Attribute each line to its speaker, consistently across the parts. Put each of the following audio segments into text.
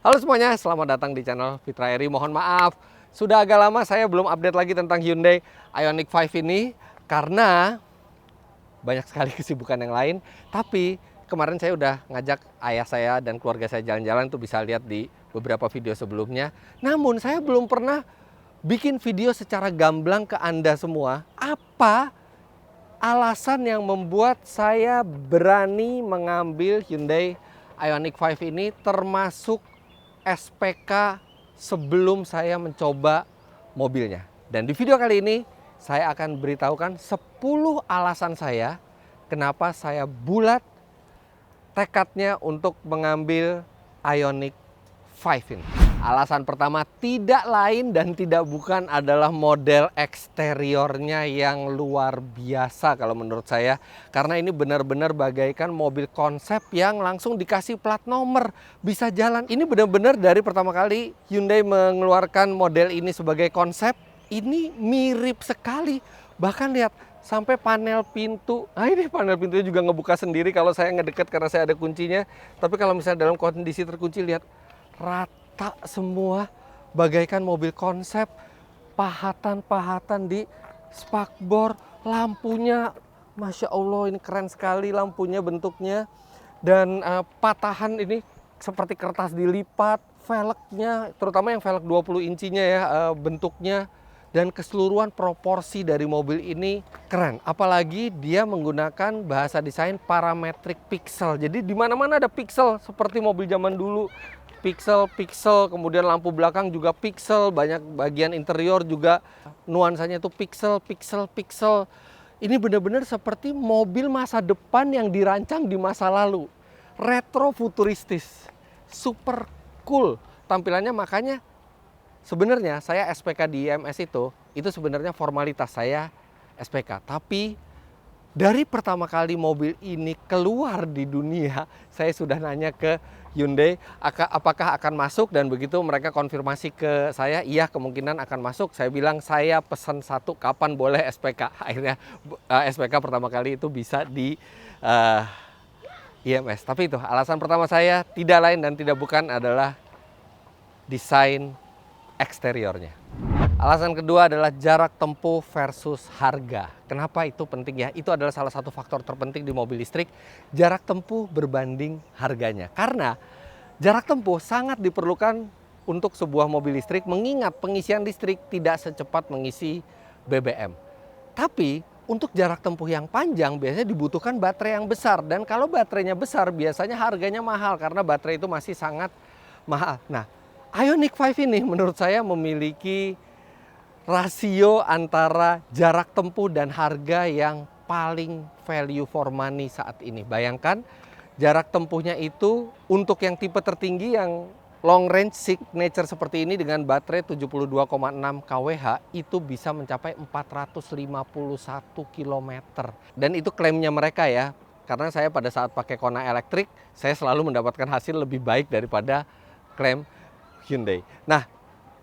Speaker 1: Halo semuanya, selamat datang di channel Fitra Eri. Mohon maaf, sudah agak lama saya belum update lagi tentang Hyundai Ioniq 5 ini karena banyak sekali kesibukan yang lain. Tapi kemarin saya udah ngajak ayah saya dan keluarga saya jalan-jalan, tuh bisa lihat di beberapa video sebelumnya. Namun saya belum pernah bikin video secara gamblang ke Anda semua. Apa alasan yang membuat saya berani mengambil Hyundai Ioniq 5 ini, termasuk SPK sebelum saya mencoba mobilnya. Dan di video kali ini saya akan beritahukan 10 alasan saya kenapa saya bulat tekadnya untuk mengambil Ioniq 5 ini. Alasan pertama tidak lain dan tidak bukan adalah model eksteriornya yang luar biasa kalau menurut saya. Karena ini benar-benar bagaikan mobil konsep yang langsung dikasih plat nomor, bisa jalan. Ini benar-benar dari pertama kali Hyundai mengeluarkan model ini sebagai konsep, ini mirip sekali. Bahkan lihat, sampai panel pintu. Nah, ini panel pintunya juga ngebuka sendiri kalau saya ngedeket karena saya ada kuncinya. Tapi kalau misalnya dalam kondisi terkunci, lihat rata semua, bagaikan mobil konsep. Pahatan-pahatan di spakbor, lampunya Masya Allah, ini keren sekali lampunya, bentuknya. Dan patahan ini seperti kertas dilipat. Velgnya, terutama yang velg 20 incinya ya, bentuknya dan keseluruhan proporsi dari mobil ini keren. Apalagi dia menggunakan bahasa desain parametric pixel. Jadi di mana-mana ada pixel seperti mobil zaman dulu. Pixel, kemudian lampu belakang juga pixel, banyak bagian interior juga nuansanya itu pixel. Ini benar-benar seperti mobil masa depan yang dirancang di masa lalu. Retro futuristis, super cool tampilannya. Makanya sebenarnya saya SPK di IMS itu sebenarnya formalitas saya SPK. Tapi dari pertama kali mobil ini keluar di dunia, saya sudah nanya ke Hyundai apakah akan masuk, dan begitu mereka konfirmasi ke saya, iya kemungkinan akan masuk. Saya bilang saya pesan satu, kapan boleh SPK. Akhirnya SPK pertama kali itu bisa di IMS. Tapi itu alasan pertama saya tidak lain dan tidak bukan adalah desain eksteriornya. Alasan kedua adalah jarak tempuh versus harga. Kenapa itu penting ya? Itu adalah salah satu faktor terpenting di mobil listrik, jarak tempuh berbanding harganya. Karena jarak tempuh sangat diperlukan untuk sebuah mobil listrik, mengingat pengisian listrik tidak secepat mengisi BBM. Tapi untuk jarak tempuh yang panjang biasanya dibutuhkan baterai yang besar. Dan kalau baterainya besar biasanya harganya mahal karena baterai itu masih sangat mahal. Nah, Ioniq 5 ini menurut saya memiliki rasio antara jarak tempuh dan harga yang paling value for money saat ini. Bayangkan jarak tempuhnya itu untuk yang tipe tertinggi, yang long range signature seperti ini dengan baterai 72,6 kWh itu bisa mencapai 451 km. Dan itu klaimnya mereka ya. Karena saya pada saat pakai Kona elektrik, saya selalu mendapatkan hasil lebih baik daripada klaim Hyundai. Nah,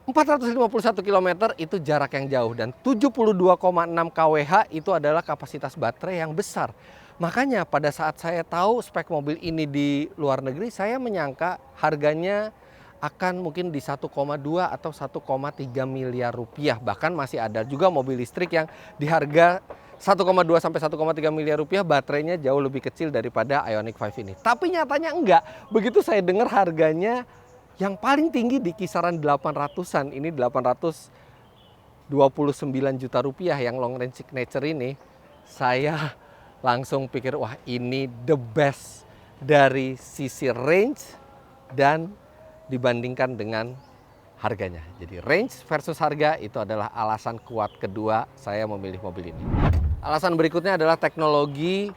Speaker 1: 451 km itu jarak yang jauh, dan 72,6 kWh itu adalah kapasitas baterai yang besar. Makanya pada saat saya tahu spek mobil ini di luar negeri, saya menyangka harganya akan mungkin di 1,2 atau 1,3 miliar rupiah. Bahkan masih ada juga mobil listrik yang di harga 1,2 sampai 1,3 miliar rupiah baterainya jauh lebih kecil daripada Ioniq 5 ini. Tapi nyatanya enggak. Begitu saya dengar harganya yang paling tinggi di kisaran 800-an, ini 829 juta rupiah yang long range signature ini, saya langsung pikir, wah ini the best dari sisi range dan dibandingkan dengan harganya. Jadi range versus harga itu adalah alasan kuat kedua saya memilih mobil ini. Alasan berikutnya adalah teknologi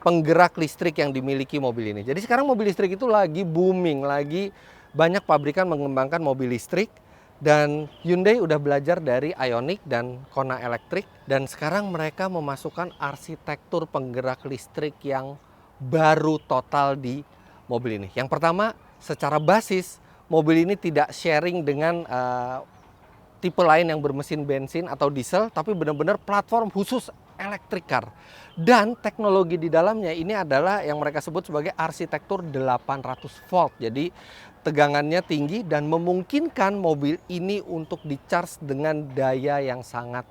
Speaker 1: penggerak listrik yang dimiliki mobil ini. Jadi sekarang mobil listrik itu lagi booming, lagi banyak pabrikan mengembangkan mobil listrik, dan Hyundai udah belajar dari Ioniq dan Kona elektrik, dan sekarang mereka memasukkan arsitektur penggerak listrik yang baru total di mobil ini. Yang pertama, secara basis mobil ini tidak sharing dengan tipe lain yang bermesin bensin atau diesel, tapi benar-benar platform khusus electric car. Dan teknologi di dalamnya ini adalah yang mereka sebut sebagai arsitektur 800 volt. Jadi tegangannya tinggi dan memungkinkan mobil ini untuk di-charge dengan daya yang sangat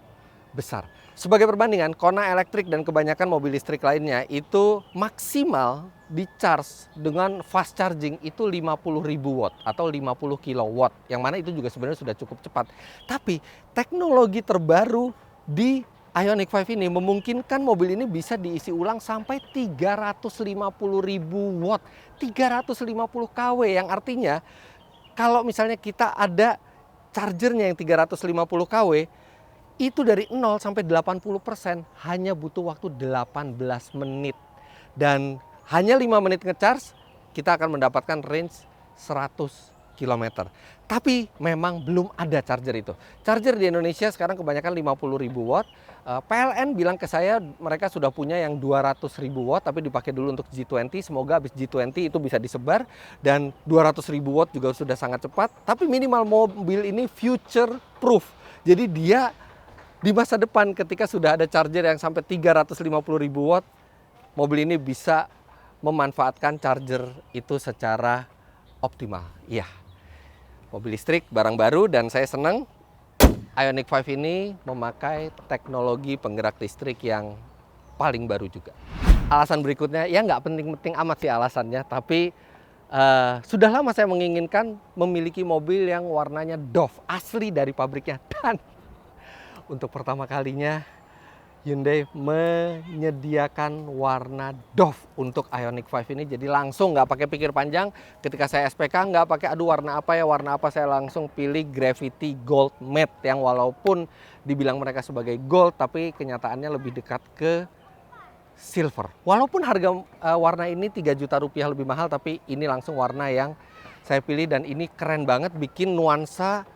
Speaker 1: besar. Sebagai perbandingan, Kona elektrik dan kebanyakan mobil listrik lainnya itu maksimal di-charge dengan fast charging itu 50.000 watt atau 50 kilowatt, yang mana itu juga sebenarnya sudah cukup cepat. Tapi teknologi terbaru di Ioniq 5 ini memungkinkan mobil ini bisa diisi ulang sampai 350.000 watt, 350 kW, yang artinya kalau misalnya kita ada chargernya yang 350 kW, itu dari 0 sampai 80% hanya butuh waktu 18 menit. Dan hanya 5 menit ngecharge, kita akan mendapatkan range 100 km. Tapi memang belum ada charger itu. Charger di Indonesia sekarang kebanyakan 50.000 watt. PLN bilang ke saya mereka sudah punya yang 200.000 watt, tapi dipakai dulu untuk G20. Semoga habis G20 itu bisa disebar. Dan 200.000 watt juga sudah sangat cepat. Tapi minimal mobil ini future proof. Jadi dia di masa depan ketika sudah ada charger yang sampai 350.000 watt, mobil ini bisa memanfaatkan charger itu secara optimal. Iya, mobil listrik barang baru dan saya senang Ioniq 5 ini memakai teknologi penggerak listrik yang paling baru juga. Alasan berikutnya, ya nggak penting-penting amat sih alasannya, tapi sudah lama saya menginginkan memiliki mobil yang warnanya doff, asli dari pabriknya. Dan untuk pertama kalinya Hyundai menyediakan warna doff untuk Ioniq 5 ini. Jadi langsung nggak pakai pikir panjang, ketika saya SPK nggak pakai aduh warna apa, saya langsung pilih Gravity Gold Matte yang walaupun dibilang mereka sebagai gold, tapi kenyataannya lebih dekat ke silver. Walaupun harga warna ini 3 juta rupiah lebih mahal, tapi ini langsung warna yang saya pilih dan ini keren banget, bikin nuansa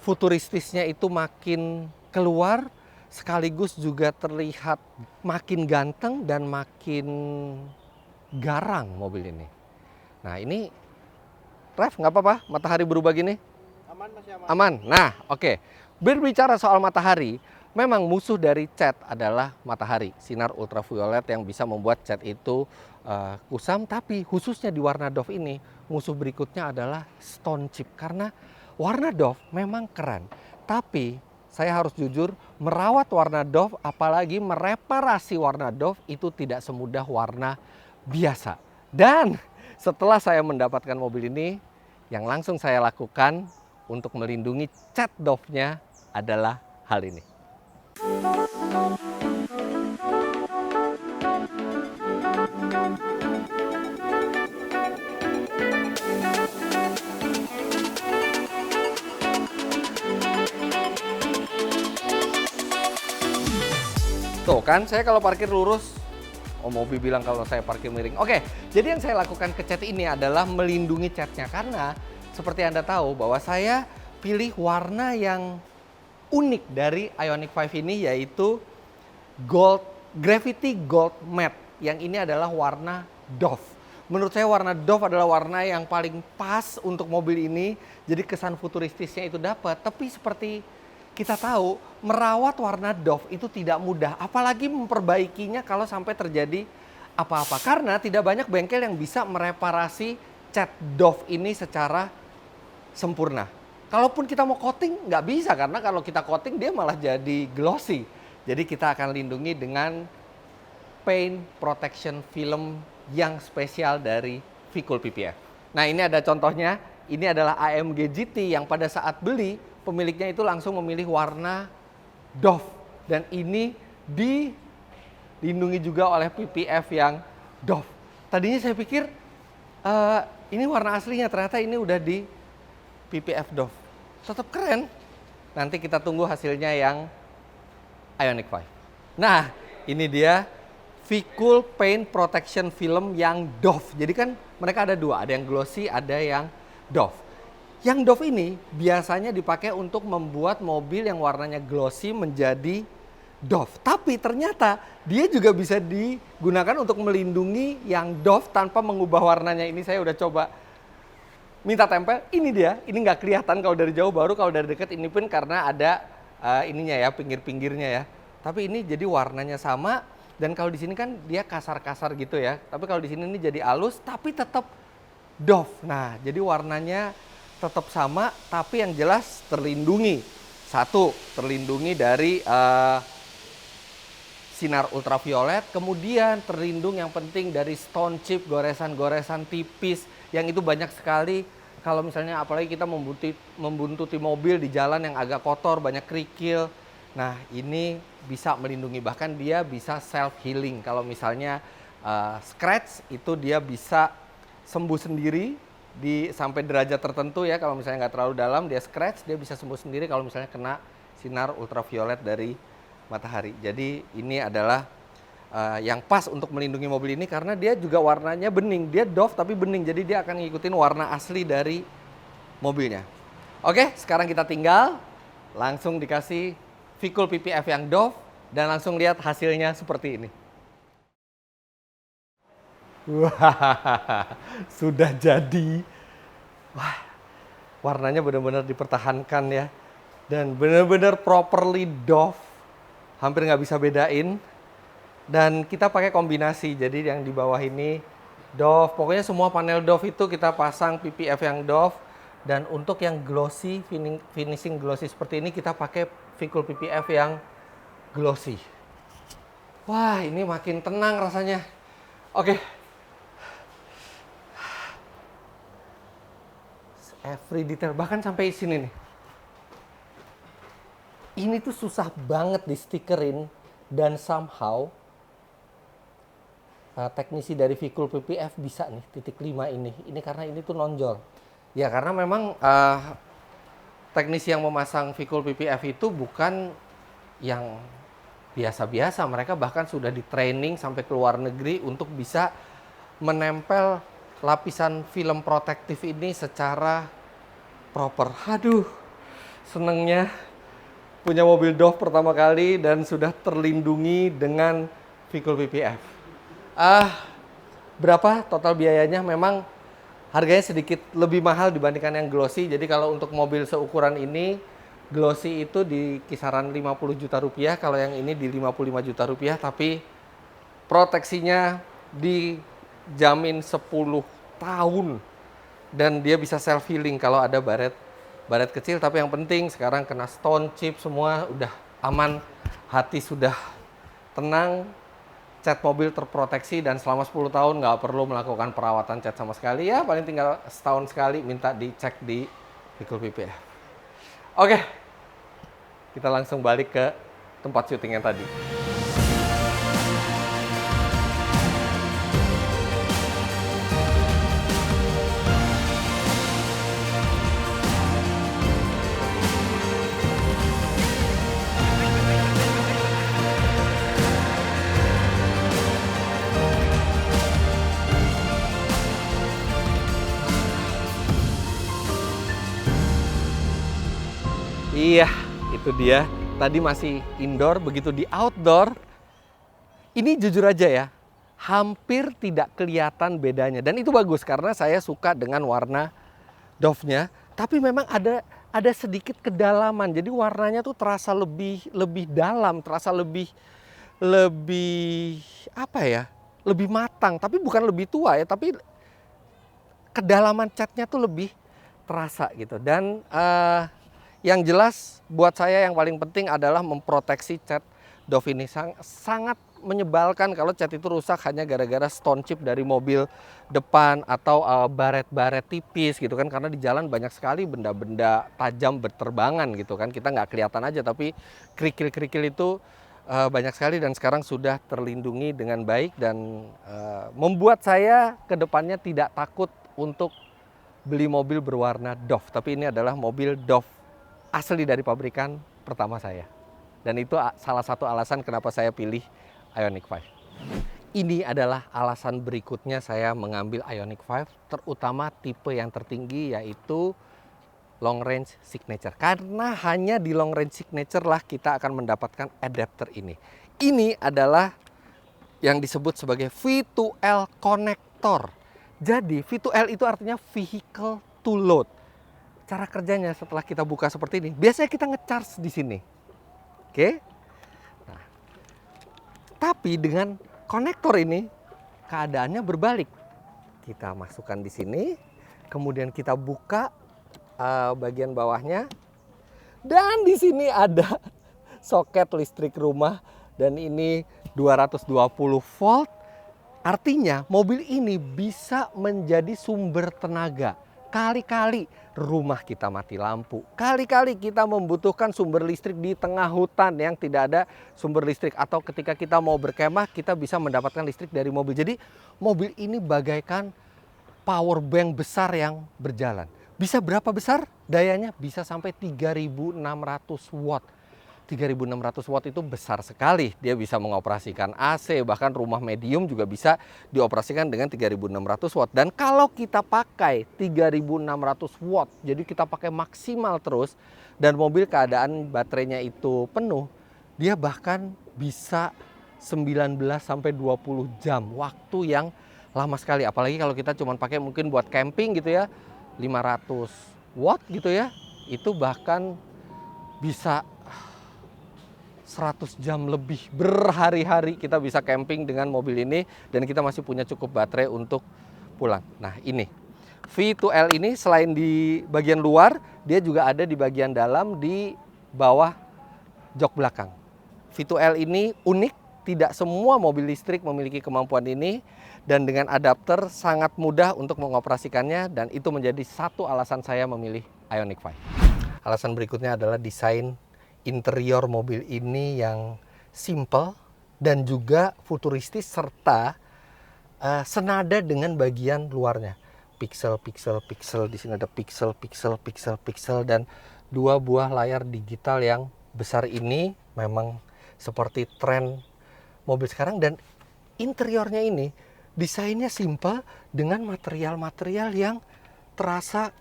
Speaker 1: futuristisnya itu makin keluar, sekaligus juga terlihat makin ganteng dan makin garang mobil ini. Nah ini, Ref, nggak apa-apa matahari berubah gini?
Speaker 2: Aman, masih aman.
Speaker 1: Aman. Nah oke, berbicara soal matahari, memang musuh dari cat adalah matahari, sinar ultraviolet yang bisa membuat cat itu kusam. Tapi khususnya di warna doff ini, musuh berikutnya adalah stone chip. Karena warna doff memang keren, tapi saya harus jujur, merawat warna doff, apalagi mereparasi warna doff itu tidak semudah warna biasa. Dan setelah saya mendapatkan mobil ini, yang langsung saya lakukan untuk melindungi cat doff-nya adalah hal ini. Tuh kan, saya kalau parkir lurus, mobil bilang kalau saya parkir miring. Oke, jadi yang saya lakukan ke cat ini adalah melindungi catnya. Karena seperti Anda tahu bahwa saya pilih warna yang unik dari Ioniq 5 ini, yaitu Gravity Gold Matte. Yang ini adalah warna doff. Menurut saya warna doff adalah warna yang paling pas untuk mobil ini. Jadi kesan futuristisnya itu dapat. Tapi seperti kita tahu, merawat warna doff itu tidak mudah, apalagi memperbaikinya kalau sampai terjadi apa-apa. Karena tidak banyak bengkel yang bisa mereparasi cat doff ini secara sempurna. Kalaupun kita mau coating, nggak bisa, karena kalau kita coating dia malah jadi glossy. Jadi kita akan lindungi dengan paint protection film yang spesial dari Vicul PPF. Nah ini ada contohnya, ini adalah AMG GT yang pada saat beli, pemiliknya itu langsung memilih warna doff. Dan ini dilindungi juga oleh PPF yang doff. Tadinya saya pikir ini warna aslinya, ternyata ini udah di PPF doff. Tetap keren. Nanti kita tunggu hasilnya yang Ioniq 5. Nah, ini dia Vicul Paint Protection Film yang doff. Jadi kan mereka ada dua, ada yang glossy, ada yang doff. Yang doff ini biasanya dipakai untuk membuat mobil yang warnanya glossy menjadi doff. Tapi ternyata dia juga bisa digunakan untuk melindungi yang doff tanpa mengubah warnanya. Ini saya udah coba minta tempel. Ini dia, ini nggak kelihatan kalau dari jauh, baru kalau dari dekat ini pun karena ada ininya ya, pinggir-pinggirnya ya. Tapi ini jadi warnanya sama, dan kalau di sini kan dia kasar-kasar gitu ya. Tapi kalau di sini ini jadi halus, tapi tetap Dove. Nah, jadi warnanya tetap sama, tapi yang jelas terlindungi. Satu, terlindungi dari sinar ultraviolet, kemudian terlindung yang penting dari stone chip, goresan-goresan tipis, yang itu banyak sekali. Kalau misalnya apalagi kita membuntuti mobil di jalan yang agak kotor, banyak kerikil. Nah, ini bisa melindungi, bahkan dia bisa self healing. Kalau misalnya scratch itu dia bisa sembuh sendiri sampai derajat tertentu ya. Kalau misalnya nggak terlalu dalam, dia scratch, dia bisa sembuh sendiri kalau misalnya kena sinar ultraviolet dari matahari. Jadi ini adalah yang pas untuk melindungi mobil ini karena dia juga warnanya bening. Dia Dove tapi bening, jadi dia akan ngikutin warna asli dari mobilnya. Oke, sekarang kita tinggal langsung dikasih Vicul PPF yang Dove dan langsung lihat hasilnya seperti ini. Wah, sudah jadi. Wah, warnanya benar-benar dipertahankan ya. Dan benar-benar properly Dove. Hampir nggak bisa bedain. Dan kita pakai kombinasi, jadi yang di bawah ini Dove. Pokoknya semua panel Dove itu kita pasang PPF yang Dove. Dan untuk yang glossy, finishing glossy seperti ini, kita pakai Vicul PPF yang glossy. Wah, ini makin tenang rasanya. Oke. Every detail, bahkan sampai sini nih. Ini tuh susah banget di stikerin dan somehow teknisi dari Vicul PPF bisa nih titik 5 ini. Ini karena ini tuh nonjol. Ya karena memang teknisi yang memasang Vicul PPF itu bukan yang biasa-biasa. Mereka bahkan sudah di training sampai ke luar negeri untuk bisa menempel lapisan film protektif ini secara proper. Aduh, senengnya punya mobil Dove pertama kali dan sudah terlindungi dengan Vicul PPF. Berapa total biayanya? Memang harganya sedikit lebih mahal dibandingkan yang glossy. Jadi kalau untuk mobil seukuran ini, glossy itu di kisaran 50 juta rupiah. Kalau yang ini di 55 juta rupiah. Tapi proteksinya dijamin 10 tahun. Dan dia bisa self healing kalau ada baret kecil. Tapi yang penting sekarang kena stone chip semua udah aman, hati sudah tenang, cat mobil terproteksi dan selama 10 tahun nggak perlu melakukan perawatan cat sama sekali. Ya paling tinggal setahun sekali minta dicek di Vicul PPF. Oke, kita langsung balik ke tempat syuting yang tadi. Iya, itu dia. Tadi masih indoor, begitu di outdoor, ini jujur aja ya, hampir tidak kelihatan bedanya. Dan itu bagus karena saya suka dengan warna Dove-nya. Tapi memang ada sedikit kedalaman. Jadi warnanya tuh terasa lebih dalam, terasa lebih apa ya? Lebih matang. Tapi bukan lebih tua ya, tapi kedalaman catnya tuh lebih terasa gitu. Dan yang jelas buat saya yang paling penting adalah memproteksi cat Dove ini. Sangat menyebalkan kalau cat itu rusak hanya gara-gara stone chip dari mobil depan atau baret-baret tipis gitu kan, karena di jalan banyak sekali benda-benda tajam berterbangan gitu kan, kita nggak kelihatan aja tapi kerikil-kerikil itu banyak sekali dan sekarang sudah terlindungi dengan baik dan membuat saya kedepannya tidak takut untuk beli mobil berwarna Dove. Tapi ini adalah mobil Dove asli dari pabrikan pertama saya. Dan itu salah satu alasan kenapa saya pilih Ioniq 5. Ini adalah alasan berikutnya saya mengambil Ioniq 5, terutama tipe yang tertinggi yaitu Long Range Signature. Karena hanya di Long Range Signature lah kita akan mendapatkan adapter ini. Ini adalah yang disebut sebagai V2L connector. Jadi V2L itu artinya vehicle to load. Cara kerjanya setelah kita buka seperti ini, biasanya kita nge-charge di sini. Oke. Nah, tapi dengan konektor ini keadaannya berbalik. Kita masukkan di sini, kemudian kita buka bagian bawahnya, dan di sini ada soket listrik rumah, dan ini 220 volt. Artinya mobil ini bisa menjadi sumber tenaga. Kali-kali rumah kita mati lampu, kali-kali kita membutuhkan sumber listrik di tengah hutan yang tidak ada sumber listrik, atau ketika kita mau berkemah kita bisa mendapatkan listrik dari mobil. Jadi mobil ini bagaikan power bank besar yang berjalan. Bisa berapa besar dayanya? Bisa sampai 3.600 watt. 3.600 watt itu besar sekali. Dia bisa mengoperasikan AC, bahkan rumah medium juga bisa dioperasikan dengan 3.600 watt. Dan kalau kita pakai 3.600 watt, jadi kita pakai maksimal terus, dan mobil keadaan baterainya itu penuh, dia bahkan bisa 19 sampai 20 jam, waktu yang lama sekali. Apalagi kalau kita cuma pakai mungkin buat camping gitu ya, 500 watt gitu ya, itu bahkan bisa 100 jam lebih, berhari-hari kita bisa camping dengan mobil ini, dan kita masih punya cukup baterai untuk pulang. Nah ini V2L ini selain di bagian luar, dia juga ada di bagian dalam di bawah jok belakang. V2L ini unik, tidak semua mobil listrik memiliki kemampuan ini, dan dengan adapter sangat mudah untuk mengoperasikannya, dan itu menjadi satu alasan saya memilih Ioniq 5. Alasan berikutnya adalah desain interior mobil ini yang simple dan juga futuristis, serta senada dengan bagian luarnya. Pixel, pixel, pixel, di sini ada pixel, pixel, pixel, pixel, dan dua buah layar digital yang besar ini memang seperti tren mobil sekarang. Dan interiornya ini desainnya simple dengan material-material yang terasa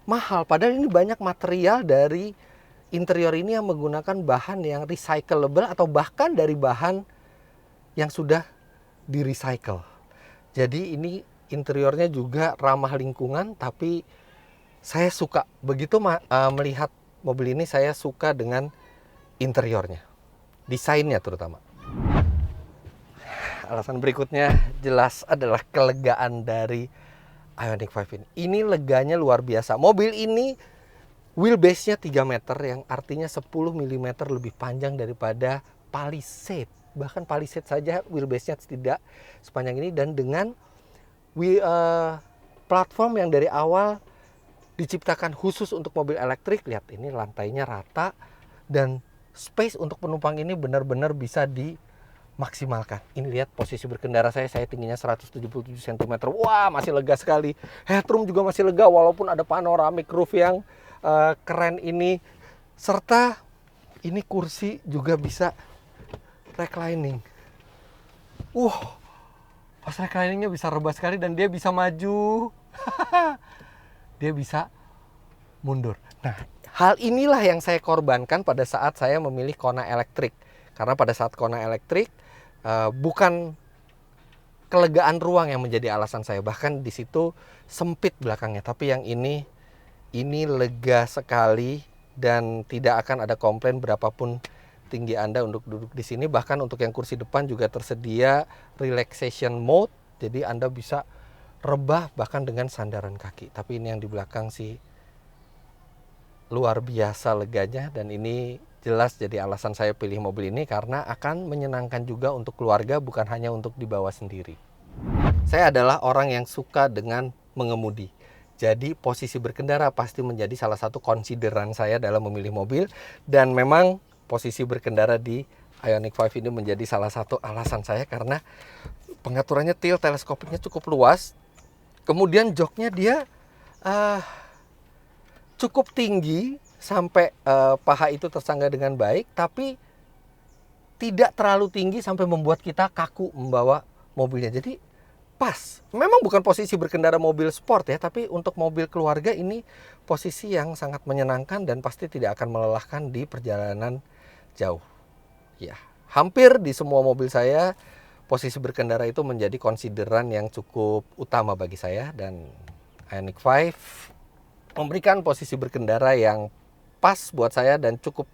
Speaker 1: mahal. Padahal ini banyak material dari interior ini yang menggunakan bahan yang recyclable atau bahkan dari bahan yang sudah di-recycle. Jadi ini interiornya juga ramah lingkungan, tapi saya suka. Begitu melihat mobil ini, saya suka dengan interiornya, desainnya terutama. Alasan berikutnya jelas adalah kelegaan dari Ioniq 5 ini. Ini leganya luar biasa. Mobil ini wheelbase-nya 3 meter, yang artinya 10 mm lebih panjang daripada Palisade. Bahkan Palisade saja wheelbase-nya tidak sepanjang ini, dan dengan platform yang dari awal diciptakan khusus untuk mobil elektrik. Lihat, ini lantainya rata, dan space untuk penumpang ini benar-benar bisa dimaksimalkan. Ini lihat posisi berkendara saya tingginya 177 cm. Wah, masih lega sekali. Headroom juga masih lega walaupun ada panoramic roof yang keren ini, serta ini kursi juga bisa reclining. Pas recliningnya bisa rebah sekali, dan dia bisa maju, dia bisa mundur. Nah, hal inilah yang saya korbankan pada saat saya memilih Kona elektrik. Karena pada saat Kona elektrik bukan kelegaan ruang yang menjadi alasan saya, bahkan di situ sempit belakangnya, tapi yang ini lega sekali, dan tidak akan ada komplain berapapun tinggi Anda untuk duduk di sini. Bahkan untuk yang kursi depan juga tersedia relaxation mode, jadi Anda bisa rebah bahkan dengan sandaran kaki. Tapi ini yang di belakang sih luar biasa leganya, dan ini jelas jadi alasan saya pilih mobil ini, karena akan menyenangkan juga untuk keluarga, bukan hanya untuk dibawa sendiri. Saya adalah orang yang suka dengan mengemudi. Jadi posisi berkendara pasti menjadi salah satu konsideran saya dalam memilih mobil, dan memang posisi berkendara di Ioniq 5 ini menjadi salah satu alasan saya, karena pengaturannya tilt teleskopiknya cukup luas, kemudian joknya dia cukup tinggi sampai paha itu tersanggah dengan baik, tapi tidak terlalu tinggi sampai membuat kita kaku membawa mobilnya. Jadi pas. Memang bukan posisi berkendara mobil sport ya, tapi untuk mobil keluarga ini posisi yang sangat menyenangkan, dan pasti tidak akan melelahkan di perjalanan jauh. Ya, hampir di semua mobil saya posisi berkendara itu menjadi konsideran yang cukup utama bagi saya, dan Ioniq 5 memberikan posisi berkendara yang pas buat saya dan cukup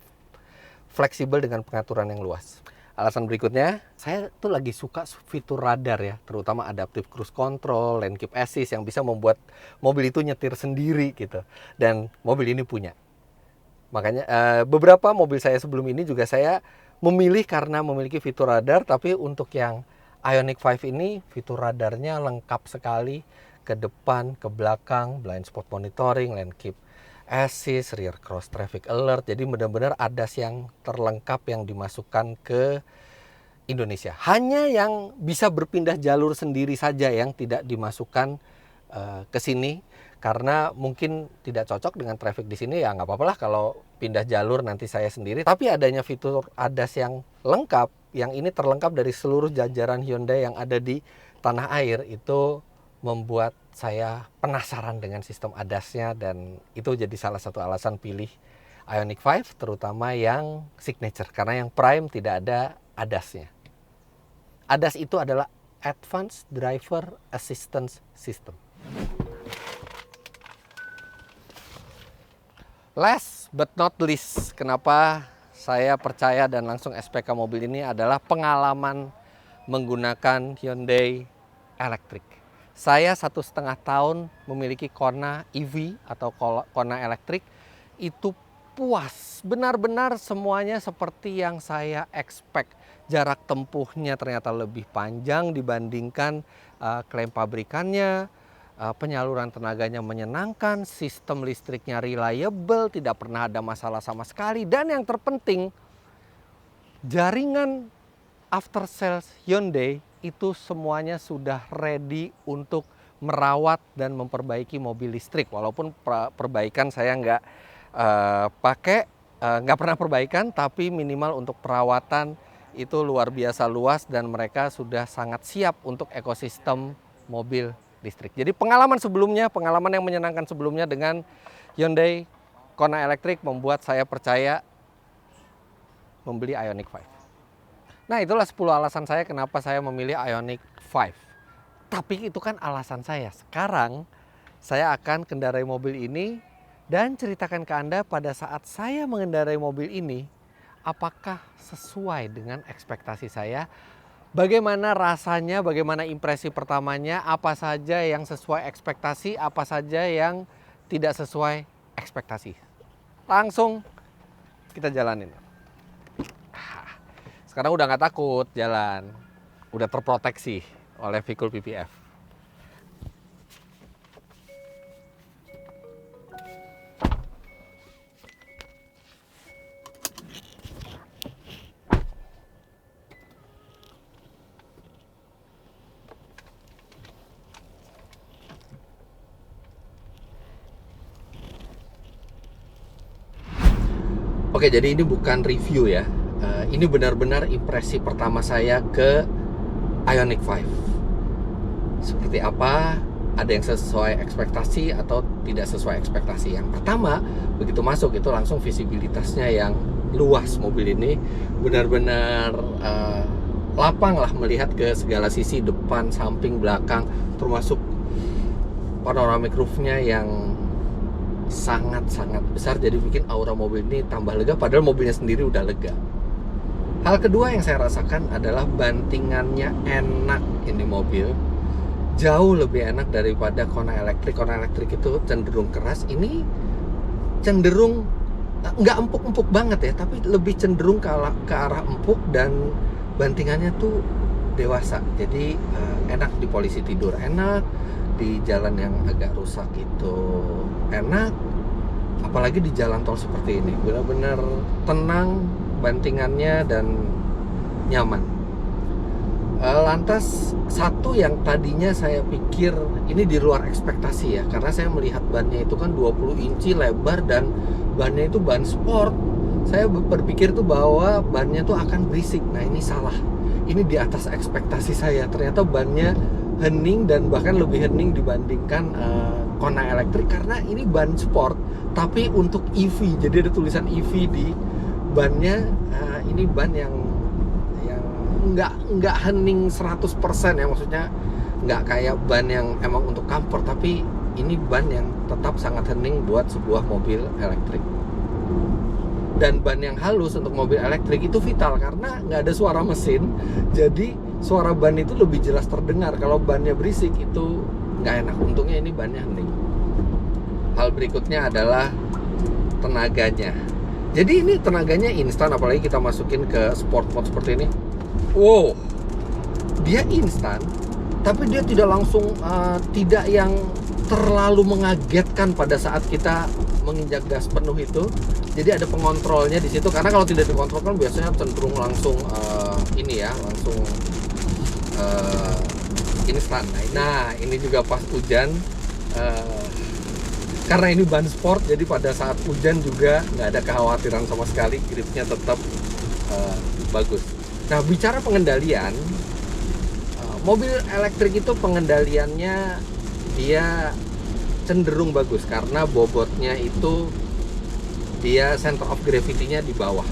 Speaker 1: fleksibel dengan pengaturan yang luas. Alasan berikutnya, saya tuh lagi suka fitur radar ya, terutama adaptive cruise control, lane keep assist yang bisa membuat mobil itu nyetir sendiri gitu. Dan mobil ini punya. Makanya beberapa mobil saya sebelum ini juga saya memilih karena memiliki fitur radar, tapi untuk yang Ioniq 5 ini fitur radarnya lengkap sekali, ke depan, ke belakang, blind spot monitoring, lane keep assist, rear cross traffic alert. Jadi benar-benar ADAS yang terlengkap yang dimasukkan ke Indonesia. Hanya yang bisa berpindah jalur sendiri saja yang tidak dimasukkan ke sini karena mungkin tidak cocok dengan traffic di sini, ya nggak apa-apa lah kalau pindah jalur nanti saya sendiri. Tapi adanya fitur ADAS yang lengkap, yang ini terlengkap dari seluruh jajaran Hyundai yang ada di tanah air, itu membuat saya penasaran dengan sistem ADAS-nya, dan itu jadi salah satu alasan pilih Ioniq 5, terutama yang signature, karena yang Prime tidak ada ADAS-nya. ADAS itu adalah Advanced Driver Assistance System. Last but not least, kenapa saya percaya dan langsung SPK mobil ini adalah pengalaman menggunakan Hyundai Electric. Saya 1,5 tahun memiliki Kona EV atau Kona Electric, itu puas. Benar-benar semuanya seperti yang saya expect. Jarak tempuhnya ternyata lebih panjang dibandingkan klaim pabrikannya. Penyaluran tenaganya menyenangkan, sistem listriknya reliable, tidak pernah ada masalah sama sekali. Dan yang terpenting, jaringan after sales Hyundai itu semuanya sudah ready untuk merawat dan memperbaiki mobil listrik. Walaupun perbaikan saya nggak pernah perbaikan, tapi minimal untuk perawatan itu luar biasa luas dan mereka sudah sangat siap untuk ekosistem mobil listrik. Jadi pengalaman yang menyenangkan sebelumnya dengan Hyundai Kona Electric membuat saya percaya membeli Ioniq 5. Nah, itulah 10 alasan saya kenapa saya memilih Ioniq 5. Tapi itu kan alasan saya. Sekarang saya akan kendarai mobil ini dan ceritakan ke Anda pada saat saya mengendarai mobil ini, apakah sesuai dengan ekspektasi saya, bagaimana rasanya, bagaimana impresi pertamanya, apa saja yang sesuai ekspektasi, apa saja yang tidak sesuai ekspektasi. Langsung kita jalanin. Sekarang udah nggak takut jalan, udah terproteksi oleh Vicul PPF. Oke, jadi ini bukan review ya. Ini benar-benar impresi pertama saya ke Ioniq 5. Seperti apa, ada yang sesuai ekspektasi atau tidak sesuai ekspektasi. Yang pertama, begitu masuk itu langsung visibilitasnya yang luas. Mobil ini benar-benar lapang lah melihat ke segala sisi, depan, samping, belakang, termasuk panoramic roof-nya yang sangat-sangat besar, jadi bikin aura mobil ini tambah lega, padahal mobilnya sendiri udah lega. Hal kedua yang saya rasakan adalah bantingannya enak. Ini mobil jauh lebih enak daripada Kona Electric. Kona Electric itu cenderung keras, ini cenderung nggak empuk-empuk banget ya, tapi lebih cenderung ke arah empuk, dan bantingannya tuh dewasa. Jadi enak di polisi tidur, enak di jalan yang agak rusak itu enak, apalagi di jalan tol seperti ini benar-benar tenang bantingannya dan nyaman. Lantas satu yang tadinya saya pikir ini di luar ekspektasi ya, karena saya melihat bannya itu kan 20 inci lebar dan bannya itu ban sport. Saya berpikir tuh bahwa bannya tuh akan berisik. Nah, ini salah. Ini di atas ekspektasi saya. Ternyata bannya hening dan bahkan lebih hening dibandingkan Kona Electric, karena ini ban sport tapi untuk EV. Jadi ada tulisan EV di bannya. Ini ban yang nggak hening 100% ya, maksudnya nggak kayak ban yang emang untuk comfort, tapi ini ban yang tetap sangat hening buat sebuah mobil elektrik. Dan ban yang halus untuk mobil elektrik itu vital karena nggak ada suara mesin, jadi suara ban itu lebih jelas terdengar. Kalau bannya berisik itu nggak enak. Untungnya ini bannya hening. Hal berikutnya adalah tenaganya. Jadi ini tenaganya instan, apalagi kita masukin ke sport mode seperti ini. Wow, dia instan, tapi dia tidak langsung tidak yang terlalu mengagetkan pada saat kita menginjak gas penuh itu. Jadi ada pengontrolnya di situ, karena kalau tidak dikontrol kan biasanya cenderung langsung langsung instan. Nah ini juga pas hujan, karena ini ban sport, jadi pada saat hujan juga nggak ada kekhawatiran sama sekali, gripnya tetap bagus. Nah bicara pengendalian, mobil elektrik itu pengendaliannya dia cenderung bagus karena bobotnya itu dia center of gravity-nya di bawah.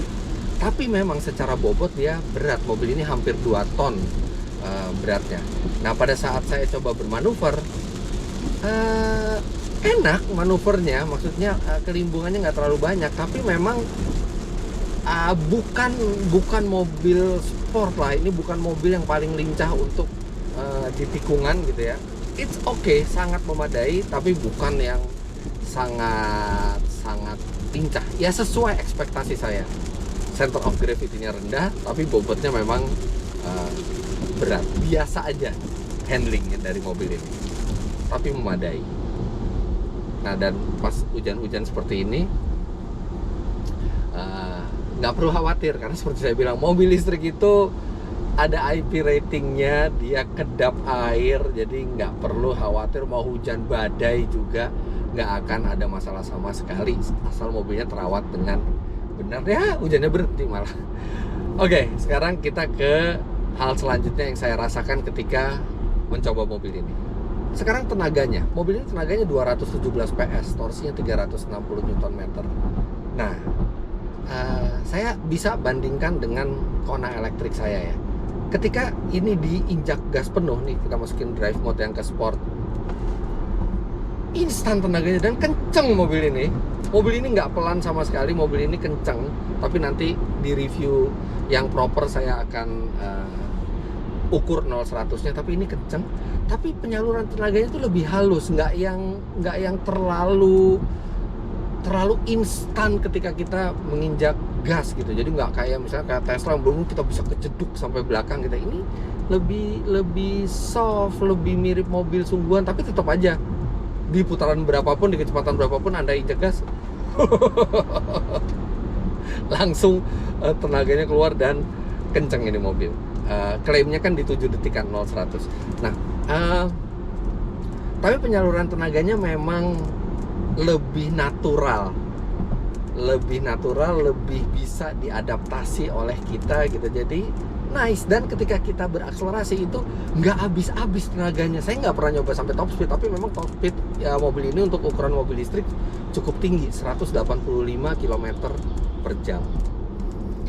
Speaker 1: Tapi memang secara bobot dia berat. Mobil ini hampir 2 ton beratnya. Nah pada saat saya coba bermanuver, enak manuvernya, maksudnya kelimbungannya nggak terlalu banyak. Tapi memang bukan mobil sport lah. Ini bukan mobil yang paling lincah untuk di tikungan gitu ya. It's okay, sangat memadai, tapi bukan yang sangat lincah. Ya sesuai ekspektasi saya. Center of gravity-nya rendah, tapi bobotnya memang berat. Biasa aja handlingnya dari mobil ini, tapi memadai. Nah dan pas hujan-hujan seperti ini nggak perlu khawatir, karena seperti saya bilang, mobil listrik itu ada IP ratingnya, dia kedap air, jadi nggak perlu khawatir. Mau hujan badai juga nggak akan ada masalah sama sekali, asal mobilnya terawat dengan benar. Ya hujannya berhenti malah. Oke, sekarang kita ke hal selanjutnya yang saya rasakan ketika mencoba mobil ini. Sekarang tenaganya, mobil ini tenaganya 217 PS, torsinya 360 Nm. Nah saya bisa bandingkan dengan Kona elektrik saya ya. Ketika ini diinjak gas penuh nih, kita masukin drive mode yang ke sport, instan tenaganya dan kenceng mobil ini. Mobil ini nggak pelan sama sekali, mobil ini kenceng. Tapi nanti di review yang proper saya akan ukur 0-100-nya. Tapi ini kenceng. Tapi penyaluran tenaganya itu lebih halus, nggak yang terlalu instan ketika kita menginjak gas gitu. Jadi nggak kayak misalnya kayak Tesla belum kita bisa kejeduk sampai belakang kita. Ini lebih soft, lebih mirip mobil sungguhan, tapi tetap aja di putaran berapapun, di kecepatan berapapun Anda injak gas langsung tenaganya keluar dan kenceng ini mobil. Klaimnya kan di 7 detikan 0-100. Nah tapi penyaluran tenaganya memang lebih natural, lebih bisa diadaptasi oleh kita gitu. Jadi nice. Dan ketika kita berakselerasi itu nggak habis-habis tenaganya. Saya nggak pernah nyoba sampai top speed, tapi memang top speed ya mobil ini untuk ukuran mobil listrik cukup tinggi, 185 km per jam.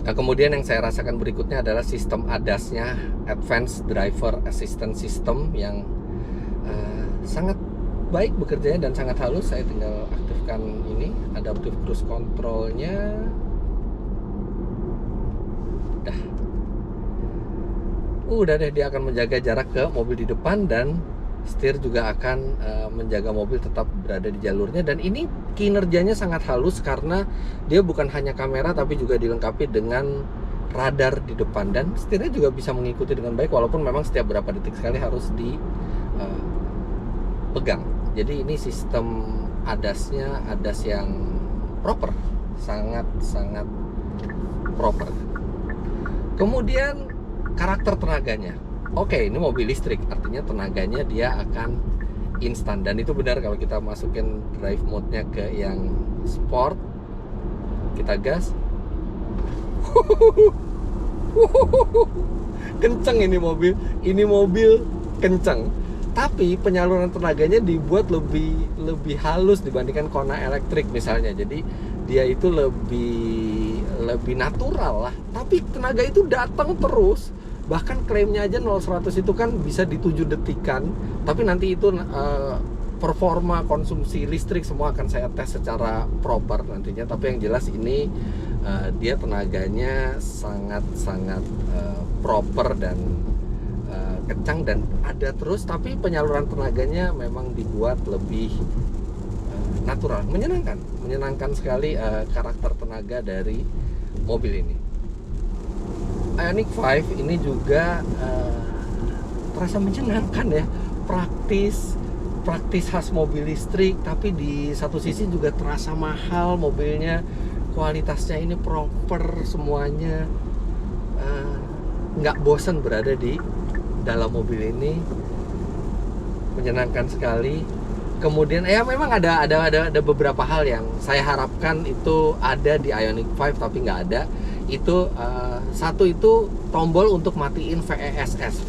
Speaker 1: Nah, kemudian yang saya rasakan berikutnya adalah sistem ADAS-nya, Advanced Driver Assistance System, yang sangat baik bekerjanya dan sangat halus. Saya tinggal aktifkan ini, adaptive cruise control-nya. Udah deh, dia akan menjaga jarak ke mobil di depan, dan setir juga akan menjaga mobil tetap berada di jalurnya. Dan ini kinerjanya sangat halus karena dia bukan hanya kamera tapi juga dilengkapi dengan radar di depan, dan setirnya juga bisa mengikuti dengan baik walaupun memang setiap berapa detik sekali harus dipegang. Jadi ini sistem ADAS-nya ADAS yang proper, sangat proper. Kemudian karakter tenaganya. Oke, ini mobil listrik, artinya tenaganya dia akan instan. Dan itu benar kalau kita masukin drive mode-nya ke yang sport, kita gas, kenceng ini mobil kenceng. Tapi penyaluran tenaganya dibuat lebih halus dibandingkan Kona elektrik misalnya. Jadi dia itu lebih natural lah. Tapi tenaga itu datang terus. Bahkan klaimnya aja 0-100 itu kan bisa di 7 detikan. Tapi nanti itu performa, konsumsi listrik semua akan saya tes secara proper nantinya. Tapi yang jelas ini dia tenaganya sangat-sangat proper dan kencang dan ada terus. Tapi penyaluran tenaganya memang dibuat lebih natural, menyenangkan sekali karakter tenaga dari mobil ini. Ioniq 5 ini juga terasa menyenangkan ya, praktis khas mobil listrik, tapi di satu sisi juga terasa mahal mobilnya, kualitasnya ini proper semuanya, nggak bosan berada di dalam mobil ini, menyenangkan sekali. Kemudian ya memang ada beberapa hal yang saya harapkan itu ada di Ioniq 5 tapi nggak ada. Itu satu itu tombol untuk matiin VESS.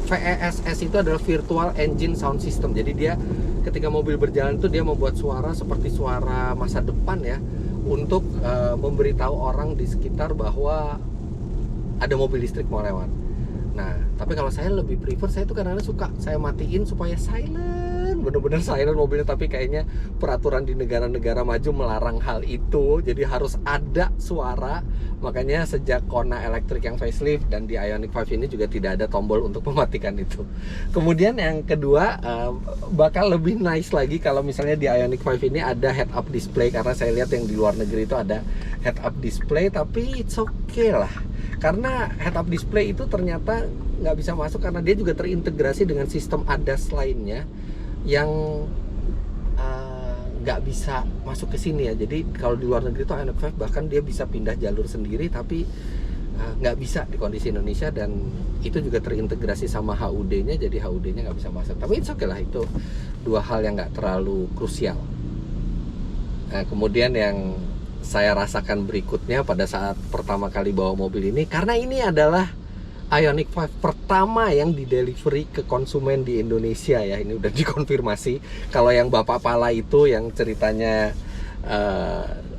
Speaker 1: VESS itu adalah Virtual Engine Sound System. Jadi dia ketika mobil berjalan itu dia membuat suara seperti suara masa depan ya, untuk memberitahu orang di sekitar bahwa ada mobil listrik mau lewat. Nah, tapi kalau saya lebih prefer, saya tuh kadang-kadang suka saya matiin supaya silent, bener-bener silent mobilnya. Tapi kayaknya peraturan di negara-negara maju melarang hal itu, jadi harus ada suara. Makanya sejak Kona elektrik yang facelift dan di Ioniq 5 ini juga tidak ada tombol untuk mematikan itu. Kemudian yang kedua, bakal lebih nice lagi kalau misalnya di Ioniq 5 ini ada head up display, karena saya lihat yang di luar negeri itu ada head up display. Tapi it's okay lah, karena head up display itu ternyata nggak bisa masuk karena dia juga terintegrasi dengan sistem ADAS lainnya yang nggak bisa masuk ke sini ya. Jadi kalau di luar negeri itu Ioniq 5 bahkan dia bisa pindah jalur sendiri, tapi nggak bisa di kondisi Indonesia, dan itu juga terintegrasi sama HUD-nya, jadi HUD-nya nggak bisa masuk. Tapi it's okay lah, itu dua hal yang nggak terlalu krusial. Kemudian yang saya rasakan berikutnya pada saat pertama kali bawa mobil ini, karena ini adalah Ioniq 5 pertama yang di-delivery ke konsumen di Indonesia ya. Ini udah dikonfirmasi. Kalau yang Bapak Pala itu yang ceritanya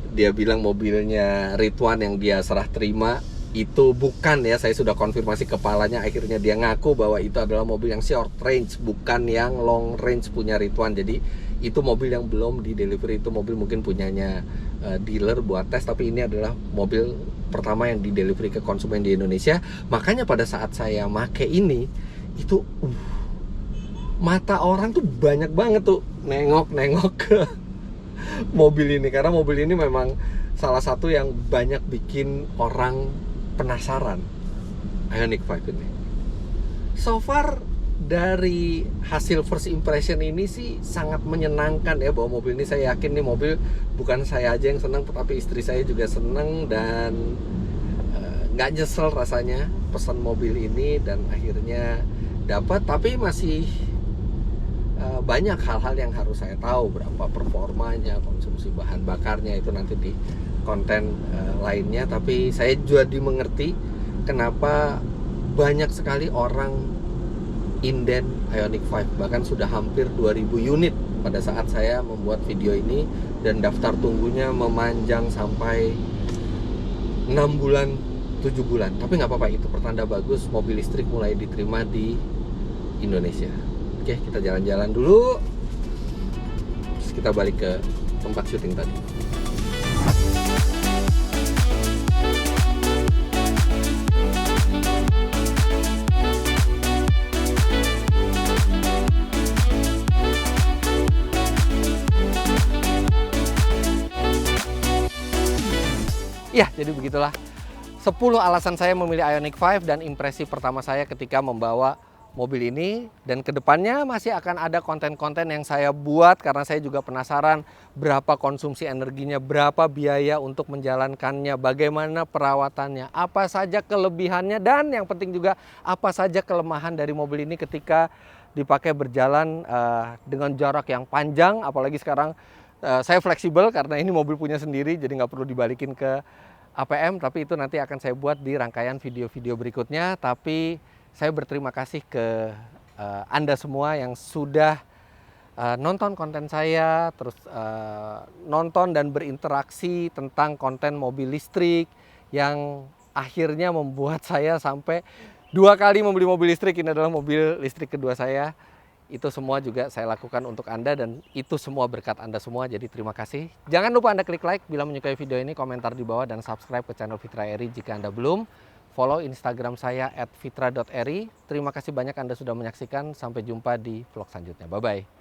Speaker 1: dia bilang mobilnya Ridwan yang dia serah terima, itu bukan ya. Saya sudah konfirmasi kepalanya, akhirnya dia ngaku bahwa itu adalah mobil yang short range, bukan yang long range punya Ridwan. Jadi itu mobil yang belum di-delivery, itu mobil mungkin punyanya dealer buat tes, tapi ini adalah mobil pertama yang di delivery ke konsumen di Indonesia. Makanya pada saat saya make ini, itu mata orang tuh banyak banget tuh nengok ke mobil ini, karena mobil ini memang salah satu yang banyak bikin orang penasaran, Ioniq 5 ini. So far dari hasil first impression ini sih sangat menyenangkan ya bawa mobil ini. Saya yakin nih mobil bukan saya aja yang senang, tapi istri saya juga senang, dan nggak nyesel rasanya pesan mobil ini dan akhirnya dapat. Tapi masih banyak hal-hal yang harus saya tahu, berapa performanya, konsumsi bahan bakarnya, itu nanti di konten lainnya. Tapi saya juga dimengerti kenapa banyak sekali orang inden Ioniq 5, bahkan sudah hampir 2000 unit pada saat saya membuat video ini, dan daftar tunggunya memanjang sampai 6 bulan, 7 bulan. Tapi nggak apa-apa, itu pertanda bagus mobil listrik mulai diterima di Indonesia. Oke, kita jalan-jalan dulu, terus kita balik ke tempat syuting tadi. Ya, jadi begitulah 10 alasan saya memilih Ioniq 5 dan impresi pertama saya ketika membawa mobil ini. Dan kedepannya masih akan ada konten-konten yang saya buat, karena saya juga penasaran berapa konsumsi energinya, berapa biaya untuk menjalankannya, bagaimana perawatannya, apa saja kelebihannya, dan yang penting juga apa saja kelemahan dari mobil ini ketika dipakai berjalan dengan jarak yang panjang. Apalagi sekarang saya fleksibel karena ini mobil punya sendiri, jadi nggak perlu dibalikin ke APM, tapi itu nanti akan saya buat di rangkaian video-video berikutnya. Tapi saya berterima kasih ke Anda semua yang sudah nonton konten saya, terus nonton dan berinteraksi tentang konten mobil listrik yang akhirnya membuat saya sampai 2 kali membeli mobil listrik. Ini adalah mobil listrik kedua saya. Itu semua juga saya lakukan untuk Anda dan itu semua berkat Anda semua. Jadi terima kasih. Jangan lupa Anda klik like bila menyukai video ini, komentar di bawah dan subscribe ke channel Fitra Eri jika Anda belum. Follow Instagram saya @fitra.eri. Terima kasih banyak Anda sudah menyaksikan. Sampai jumpa di vlog selanjutnya. Bye-bye.